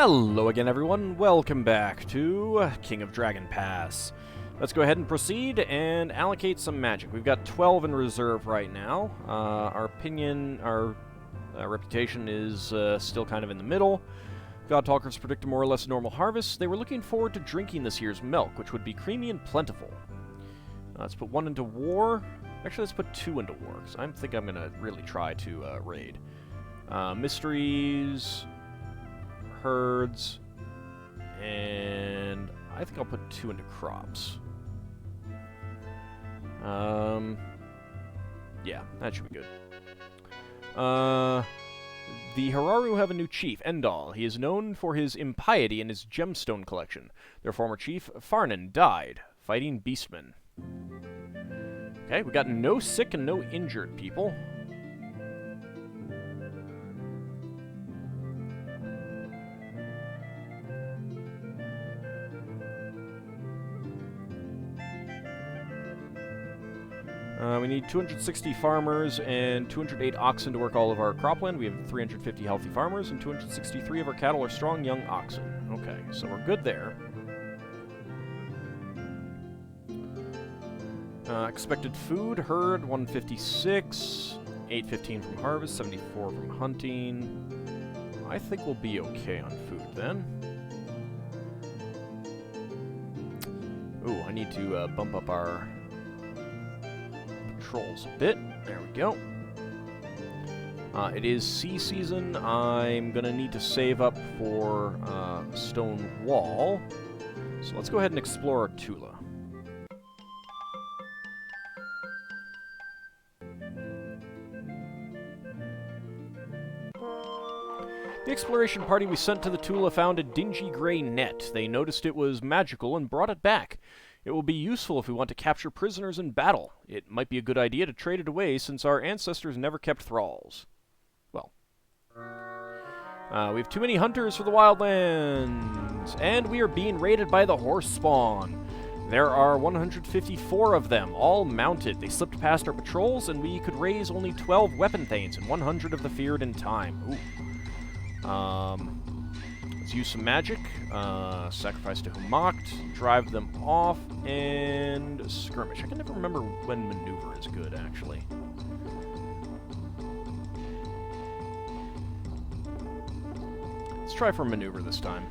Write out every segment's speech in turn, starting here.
Hello again, everyone. Welcome back to King of Dragon Pass. Let's go ahead and proceed and allocate some magic. We've got 12 in reserve right now. Our reputation is still kind of in the middle. God Talkers predict a more or less normal harvest. They were looking forward to drinking this year's milk, which would be creamy and plentiful. Let's put 1 into war. Actually, let's put 2 into war, because I think I'm going to really try to raid. Mysteries, herds, and I think I'll put 2 into crops. Yeah, that should be good. The Hararu have a new chief, Endal. He is known for his impiety and his gemstone collection. Their former chief, Farnan, died, fighting beastmen. Okay, we got no sick and no injured people. We need 260 farmers and 208 oxen to work all of our cropland. We have 350 healthy farmers, and 263 of our cattle are strong young oxen. Okay, so we're good there. Expected food, herd, 156, 815 from harvest, 74 from hunting. I think we'll be okay on food then. Ooh, I need to bump up our patrols a bit. There we go. It is sea season. I'm gonna need to save up for stone wall. So let's go ahead and explore Tula. The exploration party we sent to the Tula found a dingy gray net. They noticed it was magical and brought it back. It will be useful if we want to capture prisoners in battle. It might be a good idea to trade it away since our ancestors never kept thralls. Well, we have too many hunters for the wildlands, and we are being raided by the horse spawn. There are 154 of them, all mounted. They slipped past our patrols, and we could raise only 12 weapon thanes and 100 of the feared in time. Ooh. Let's use some magic. Sacrifice to Humocked, drive them off, and skirmish. I can never remember when maneuver is good, actually. Let's try for maneuver this time.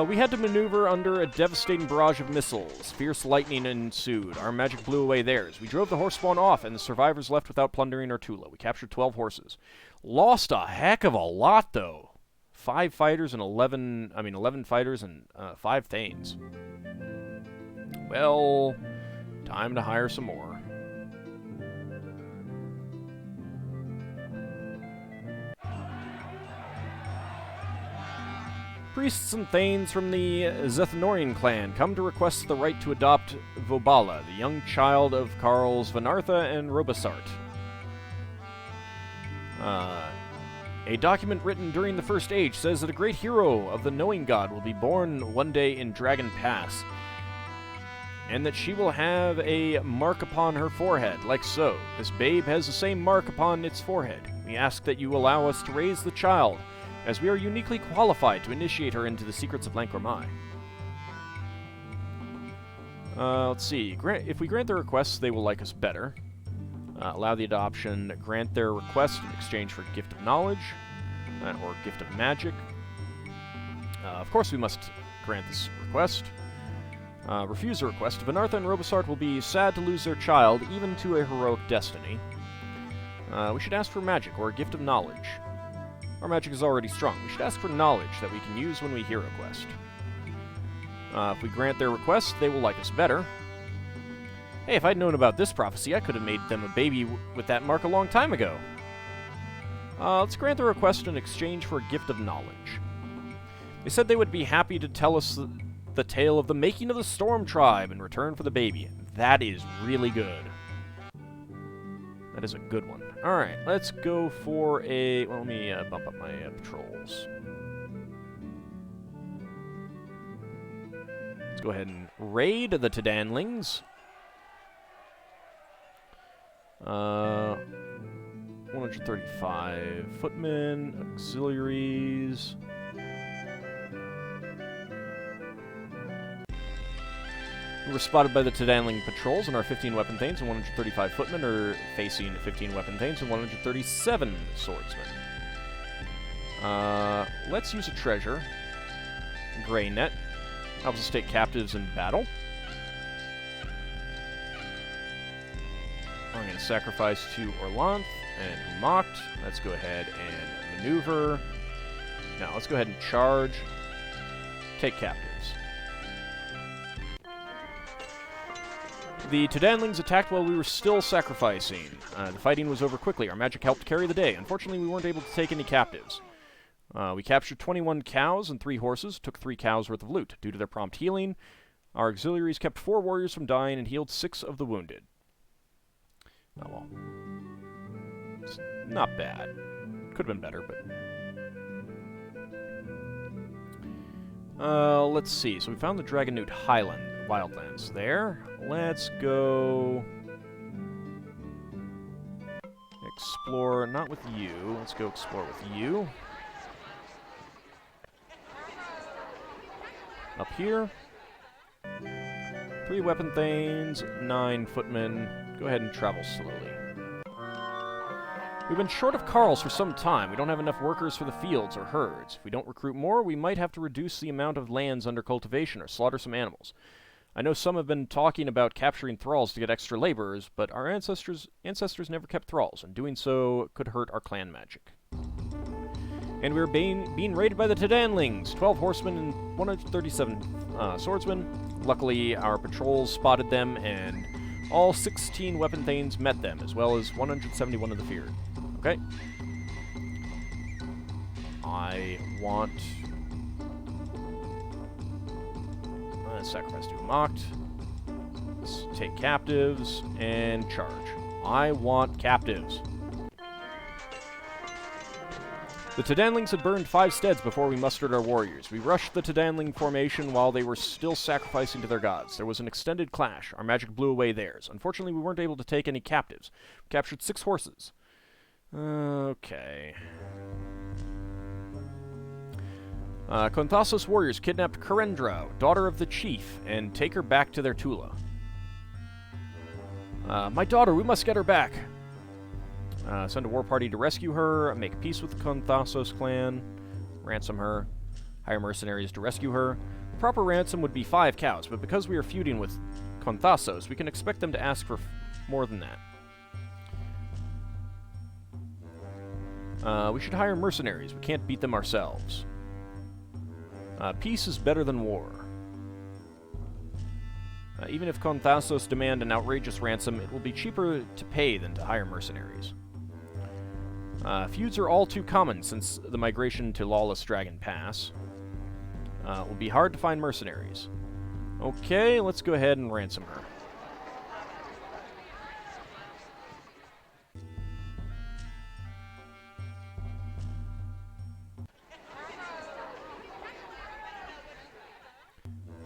We had to maneuver under a devastating barrage of missiles. Fierce lightning ensued. Our magic blew away theirs. We drove the horse spawn off, and the survivors left without plundering our Tula. We captured 12 horses. Lost a heck of a lot, though. 5 fighters and 11 fighters and 5 thanes. Well, time to hire some more. Priests and thanes from the Zethnorian clan come to request the right to adopt Vobala, the young child of Carls Vanartha and Robasart. A document written during the First Age says that a great hero of the Knowing God will be born one day in Dragon Pass, and that she will have a mark upon her forehead, like so. This babe has the same mark upon its forehead. We ask that you allow us to raise the child, as we are uniquely qualified to initiate her into the secrets of Lankromai. Let's see. If we grant their requests, they will like us better. Allow the adoption. Grant their request in exchange for Gift of Knowledge, or Gift of Magic. Of course we must grant this request. Refuse the request. Vanartha and Robasart will be sad to lose their child, even to a heroic destiny. We should ask for magic, or a Gift of Knowledge. Our magic is already strong. We should ask for knowledge that we can use when we hear a quest. If we grant their request, they will like us better. Hey, if I'd known about this prophecy, I could have made them a baby with that mark a long time ago. Let's grant the request in exchange for a Gift of Knowledge. They said they would be happy to tell us the tale of the making of the Storm Tribe in return for the baby. That is really good. That is a good one. Alright, let's go for a... Well, let me bump up my patrols. Let's go ahead and raid the Danlings. 135 footmen, auxiliaries. We were spotted by the Danling patrols, and our 15 weapon thanes and 135 footmen are facing 15 weapon thanes and 137 swordsmen. Let's use a treasure. Grey net. Helps us take captives in battle. I'm going to sacrifice to Orlanth and Humocht. Let's go ahead and maneuver. Now, let's go ahead and charge. Take captives. The Danlings attacked while we were still sacrificing. The fighting was over quickly. Our magic helped carry the day. Unfortunately, we weren't able to take any captives. We captured 21 cows and 3 horses, took 3 cows worth of loot. Due to their prompt healing, our auxiliaries kept 4 warriors from dying and healed 6 of the wounded. Oh well. It's not bad. Could have been better, but... let's see. So we found the Dragonute Wildlands there. Let's go... explore, not with you. Let's go explore with you. Up here. 3 weapon thanes, 9 footmen. Go ahead and travel slowly. We've been short of carls for some time. We don't have enough workers for the fields or herds. If we don't recruit more, we might have to reduce the amount of lands under cultivation or slaughter some animals. I know some have been talking about capturing thralls to get extra laborers, but our ancestors never kept thralls, and doing so could hurt our clan magic. And we were being raided by the Danlings, 12 horsemen and 137 swordsmen. Luckily, our patrols spotted them, and all 16 weapon thanes met them, as well as 171 of the feared. Okay. I want... sacrifice to Humocht. Let's take captives and charge. I want captives. The Danlings had burned 5 steads before we mustered our warriors. We rushed the Danling formation while they were still sacrificing to their gods. There was an extended clash. Our magic blew away theirs. Unfortunately, we weren't able to take any captives. We captured 6 horses. Okay. Konthasos warriors kidnapped Karendrau, daughter of the chief, and take her back to their Tula. My daughter, we must get her back. Send a war party to rescue her, make peace with the Konthasos clan, ransom her, hire mercenaries to rescue her. The proper ransom would be 5 cows, but because we are feuding with Konthasos, we can expect them to ask for more than that. We should hire mercenaries. We can't beat them ourselves. Peace is better than war. Even if Konthasos demand an outrageous ransom, it will be cheaper to pay than to hire mercenaries. Feuds are all too common since the migration to Lawless Dragon Pass. It will be hard to find mercenaries. Okay, let's go ahead and ransom her.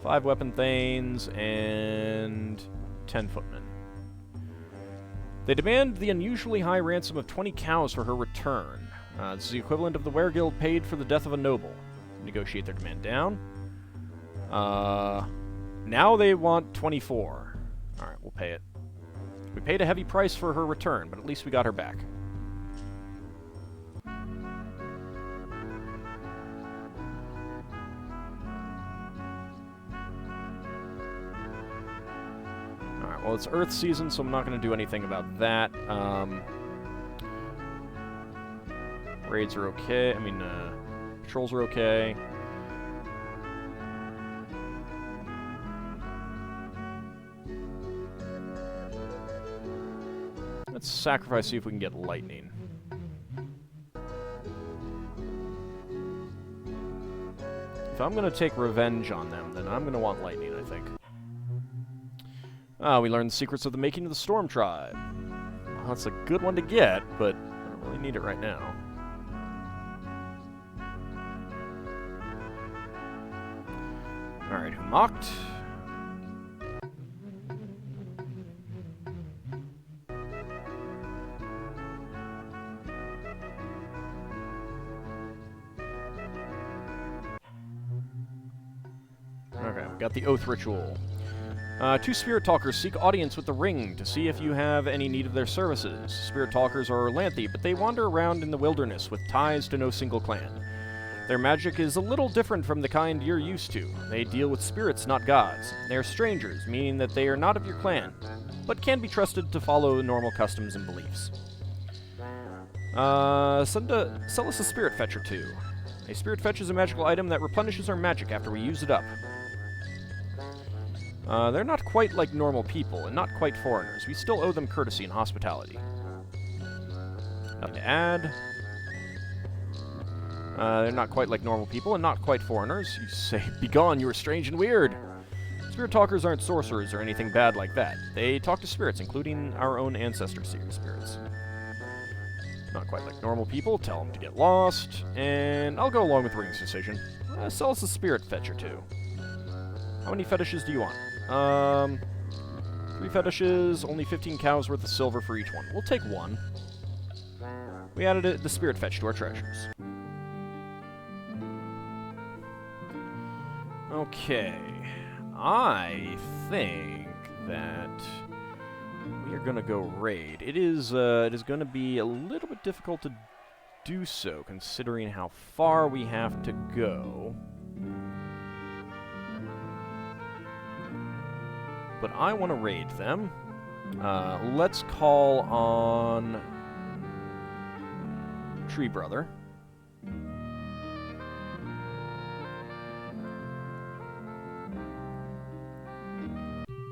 Five weapon thanes and 10 footmen. They demand the unusually high ransom of 20 cows for her return. This is the equivalent of the Weregild paid for the death of a noble. Negotiate their demand down. Now they want 24. Alright, we'll pay it. We paid a heavy price for her return, but at least we got her back. Well, it's Earth season, so I'm not going to do anything about that. Raids are okay. I mean, patrols are okay. Let's sacrifice, see if we can get lightning. If I'm going to take revenge on them, then I'm going to want lightning, I think. We learned the secrets of the making of the Storm Tribe. Well, that's a good one to get, but I don't really need it right now. Alright, Humocht. We got the Oath Ritual. 2 Spirit Talkers seek audience with the Ring to see if you have any need of their services. Spirit Talkers are Lanthy, but they wander around in the wilderness with ties to no single clan. Their magic is a little different from the kind you're used to. They deal with spirits, not gods. They are strangers, meaning that they are not of your clan, but can be trusted to follow normal customs and beliefs. Sell us a Spirit Fetch or 2. A Spirit Fetch is a magical item that replenishes our magic after we use it up. They're not quite like normal people, and not quite foreigners. We still owe them courtesy and hospitality. Nothing to add. They're not quite like normal people, and not quite foreigners. You say, "Begone, you are strange and weird." Spirit Talkers aren't sorcerers or anything bad like that. They talk to spirits, including our own ancestor spirits. Not quite like normal people. Tell them to get lost. And I'll go along with Ring's decision. Sell us a Spirit Fetch or 2. How many fetishes do you want? 3 fetishes, only 15 cows worth of silver for each one. We'll take 1. We added the Spirit Fetch to our treasures. Okay. I think that we are going to go raid. It is going to be a little bit difficult to do so, considering how far we have to go. But I want to raid them. Let's call on Tree Brother.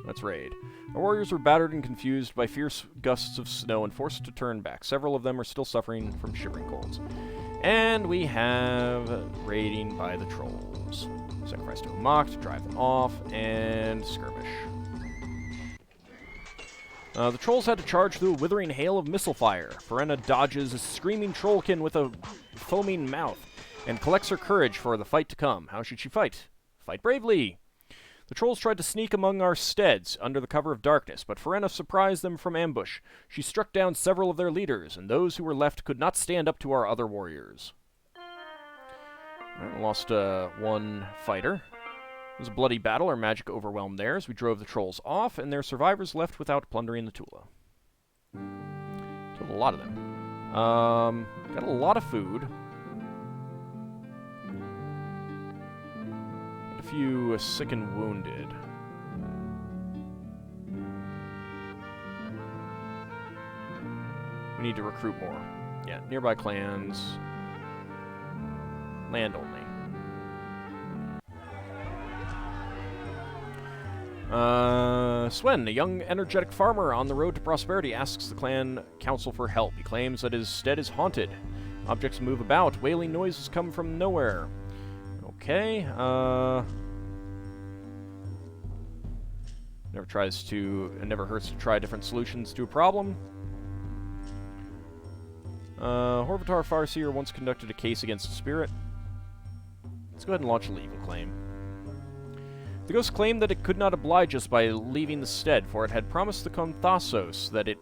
Let's raid. Our warriors were battered and confused by fierce gusts of snow and forced to turn back. Several of them are still suffering from shivering colds. And we have raiding by the trolls. Sacrifice to a mock to drive them off, and skirmish. The trolls had to charge through a withering hail of missile fire. Firenna dodges a screaming trollkin with a foaming mouth and collects her courage for the fight to come. How should she fight? Fight bravely! The trolls tried to sneak among our steads under the cover of darkness, but Firenna surprised them from ambush. She struck down several of their leaders, and those who were left could not stand up to our other warriors. Lost 1 fighter. It was a bloody battle. Our magic overwhelmed theirs. We drove the trolls off, and their survivors left without plundering the Tula. Killed a lot of them. Got a lot of food. A few sick and wounded. We need to recruit more. Yeah, nearby clans. Land only. Swen, a young, energetic farmer on the road to prosperity, asks the clan council for help. He claims that his stead is haunted. Objects move about. Wailing noises come from nowhere. Okay, It never hurts to try different solutions to a problem. Horvatar Farseer once conducted a case against a spirit. Let's go ahead and launch a legal claim. The ghost claimed that it could not oblige us by leaving the stead, for it had promised the Conthasos that it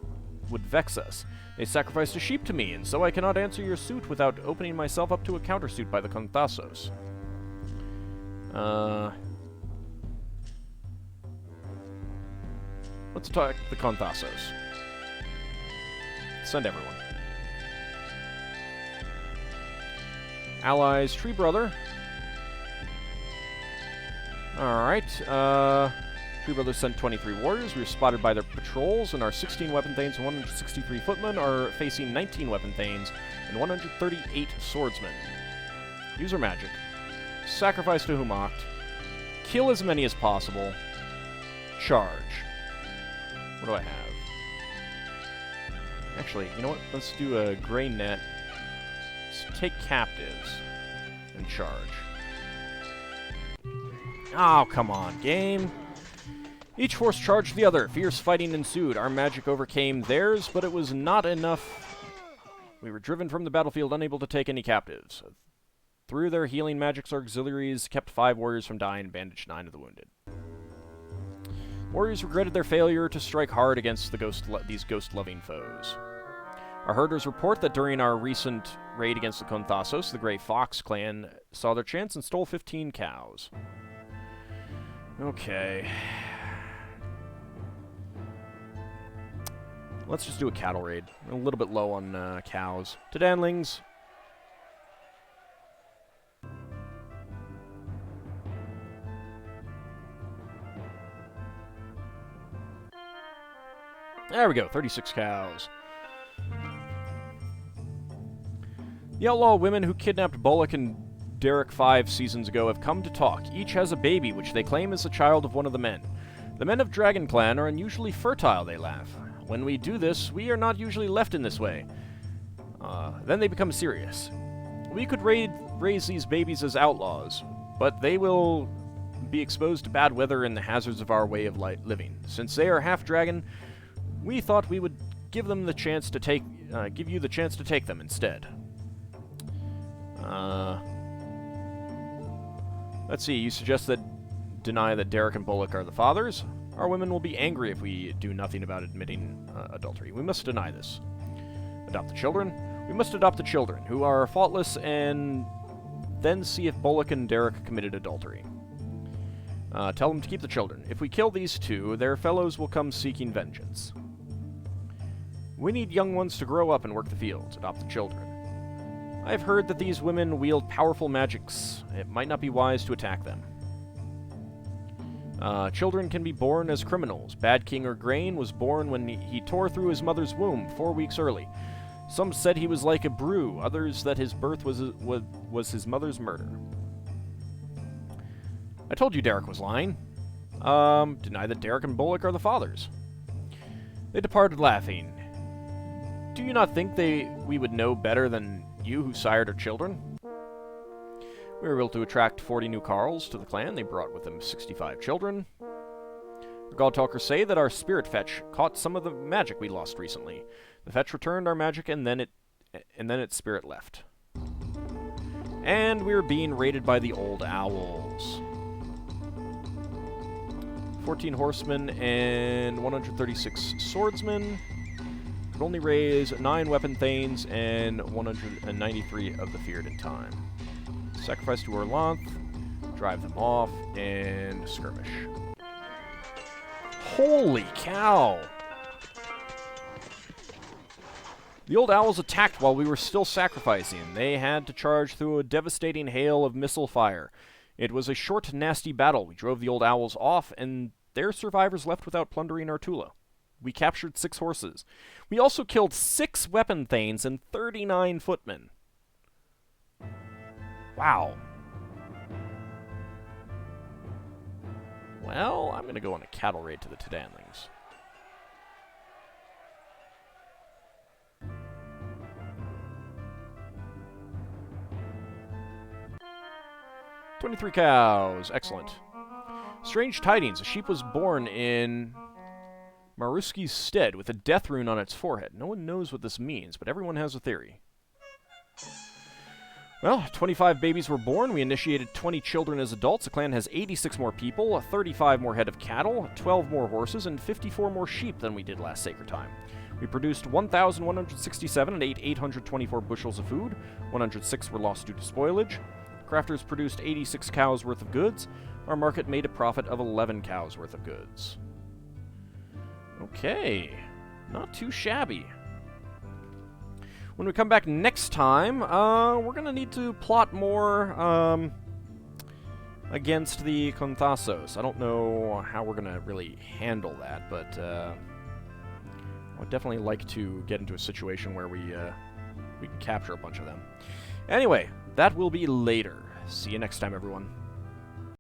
would vex us. They sacrificed a sheep to me, and so I cannot answer your suit without opening myself up to a countersuit by the Conthasos. Let's attack the Conthasos. Send everyone. Allies, Tree Brother. Alright, Tree Brother sent 23 warriors. We were spotted by their patrols, and our 16 weapon thanes and 163 footmen are facing 19 weapon thanes and 138 swordsmen. Use our magic. Sacrifice to Humacht. Kill as many as possible. Charge. What do I have? Actually, you know what? Let's do a gray net. Let's take captives and charge. Oh, come on, game. Each force charged the other. Fierce fighting ensued. Our magic overcame theirs, but it was not enough. We were driven from the battlefield, unable to take any captives. Through their healing magics, our auxiliaries kept 5 warriors from dying and bandaged 9 of the wounded. Warriors regretted their failure to strike hard against these ghost-loving foes. Our herders report that during our recent raid against the Conthasos, the Grey Fox clan saw their chance and stole 15 cows. Okay. Let's just do a cattle raid. A little bit low on cows. To Danlings. There we go, 36 cows. The outlaw women who kidnapped Bullock and Derek 5 seasons ago have come to talk. Each has a baby, which they claim is the child of one of the men. The men of Dragon Clan are unusually fertile, they laugh. When we do this, we are not usually left in this way. Then they become serious. We could raise these babies as outlaws, but they will be exposed to bad weather and the hazards of our way of living. Since they are half dragon, we thought we would give them the chance to give you the chance to take them instead. Let's see, you suggest that deny that Derek and Bullock are the fathers? Our women will be angry if we do nothing about admitting adultery. We must deny this. Adopt the children? We must adopt the children, who are faultless, and then see if Bullock and Derek committed adultery. Tell them to keep the children. If we kill these two, their fellows will come seeking vengeance. We need young ones to grow up and work the fields. Adopt the children. I have heard that these women wield powerful magics. It might not be wise to attack them. Children can be born as criminals. Bad King Grain was born when he tore through his mother's womb 4 weeks early. Some said he was like a brew, others that his birth was his mother's murder. I told you Derek was lying. Deny that Derek and Bullock are the fathers. They departed laughing. Do you not think we would know better than you who sired our children? We were able to attract 40 new Carls to the clan. They brought with them 65 children. The God Talkers say that our spirit fetch caught some of the magic we lost recently. The fetch returned our magic, and then its spirit left. And we're being raided by the Old Owls. 14 horsemen and 136 swordsmen. Could only raise 9 weapon thanes and 193 of the feared in time. Sacrifice to Glorantha, drive them off, and skirmish. Holy cow! The Old Owls attacked while we were still sacrificing. They had to charge through a devastating hail of missile fire. It was a short, nasty battle. We drove the Old Owls off, and their survivors left without plundering our Tula. We captured 6 horses. We also killed 6 weapon thanes and 39 footmen. Wow. Well, I'm going to go on a cattle raid to the Danlings. "23 cows. Excellent. Strange tidings. A sheep was born in Maruski's stead with a death rune on its forehead. No one knows what this means, but everyone has a theory. Well, 25 babies were born. We initiated 20 children as adults. The clan has 86 more people, 35 more head of cattle, 12 more horses, and 54 more sheep than we did last Sacred Time. We produced 1,167 and ate 824 bushels of food. 106 were lost due to spoilage. Crafters produced 86 cows worth of goods. Our market made a profit of 11 cows worth of goods. Okay, not too shabby. When we come back next time, we're going to need to plot more against the Contasos. I don't know how we're going to really handle that, but I would definitely like to get into a situation where we can capture a bunch of them. Anyway, that will be later. See you next time, everyone.